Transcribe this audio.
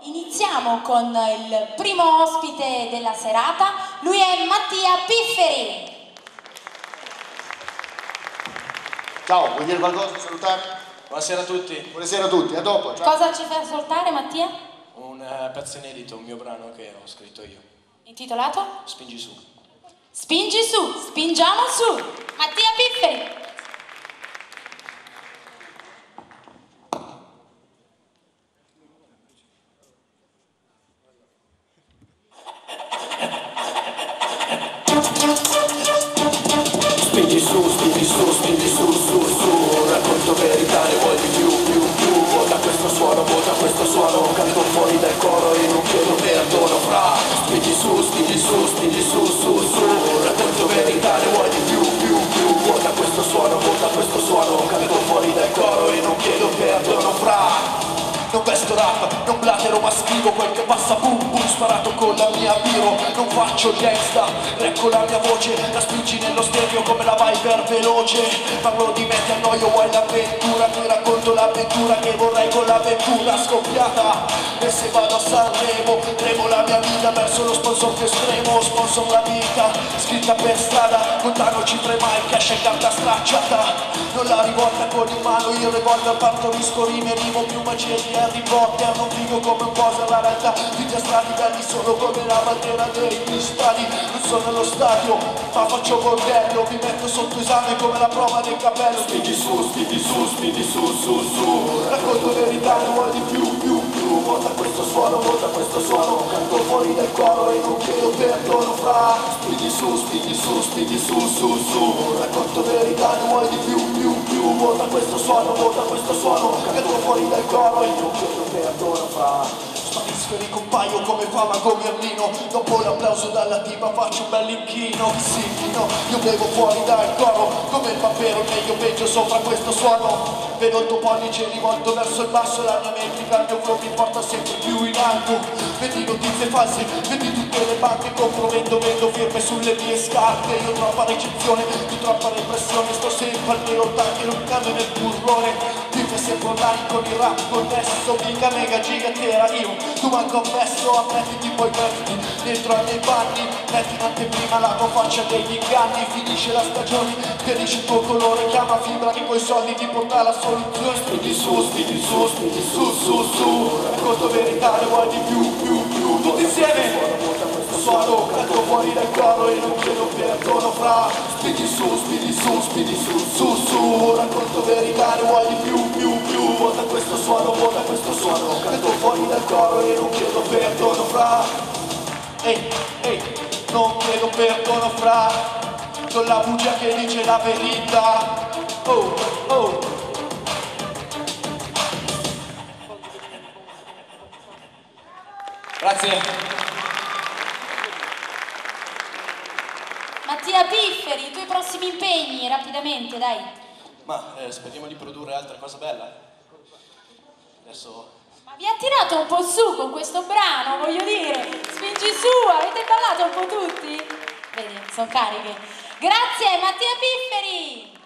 Iniziamo con il primo ospite della serata, lui è Mattia Pifferi. Ciao, vuoi dire qualcosa? Salutare? Buonasera a tutti. Buonasera a tutti, a dopo. Ciao. Cosa ci fai ascoltare, Mattia? Un pezzo inedito, un mio brano che ho scritto io. Intitolato? Spingi su. Spingi su, spingiamo su. Mattia Pifferi. Spingi su, spingi su, spingi su, su, su. Racconto verità, ne vuoi di più. Vota questo suono, canto fuori dal coro e non chiedo perdono fra. Spingi su, spingi su, spingi su, su, su. Racconto verità, ne vuoi di più. Vota questo suono, canto fuori dal coro e non chiedo perdono fra. Non vesto rap, non blatero ma scrivo quel che passa boom boom sparato con la mia biro. Non faccio gangsta, recco la mia voce, la spingi nello stereo come la Viper veloce. Parlo di me, ti annoio, vuoi l'avventura, ti racconto l'avventura che vorrei con l'avventura scoppiata. E se vado a Sanremo, tremo la mia vita verso lo sponsor più estremo, sponsor la vita, scritta per strada, lontano ci prema il cash e carta stracciata. Non la rivolta con in mano, il revolver partorisco rime, rimo più magie di Harry Potter. Non vivo come un poser, la realtà di strati belli sono come la bandiera dei cristalli. Non sono allo stadio, ma faccio bordello, mi metto sotto esame come la prova del capello. Spingi su, spingi su, spingi su, su, su. Racconto verità, non vuoi di più. Vota questo suono, canto fuori dal coro e non chiedo perdono fra. Spingi su, spingi su, spingi su, su, su. Racconto verità, non vuoi di più. Vota questo suono, canto fuori dal coro e non chiedo perdono fra. Sparisco e ricompaio come Famago Merlino. Dopo l'applauso dalla diva faccio un bel inchino. Sì, no, io bevo fuori dal coro come il papero, meglio peggio sopra questo suono. Vedo il tuo pollice rivolto verso il basso, la mia metrica, il mio flow mi porta sempre più in alto. Vedi notizie false, vedi tutte le banche comprometto, vedo firme sulle mie scarpe. Io troppa ricezione, tu troppa repressione, sto sempre al mio tanto lontano nel burrone. Vivo sempre online con il rap connesso, mica mega gigatera io. Tu manco ammesso, ammettiti poi mettiti dentro ai miei panni. Metti in anteprima la tua faccia degli inganni. Finisce la stagione, chiarisci il tuo colore, chiama fibra che coi soldi ti porta la soluzione. Spingi su, spingi su, spingi su, su, su. Racconto verità, ne vuoi di più. Tutti insieme suono, canto fuori dal coro e non chiedo perdono fra. Spingi su, spingi su, spingi su, su, su. Racconto verità, ne vuoi di più. Vota questo suono, canto fuori dal coro e non chiedo perdono fra. Ehi, non chiedo perdono fra. Con la bugia che dice la verità. Oh. Grazie. Mattia Pifferi, i tuoi prossimi impegni, rapidamente, dai. Ma speriamo di produrre altra cosa bella. Adesso... Ma vi ha tirato un po' su con questo brano, voglio dire. Spingi su, avete ballato un po' tutti? Vedi, sono cariche. Grazie, Mattia Pifferi.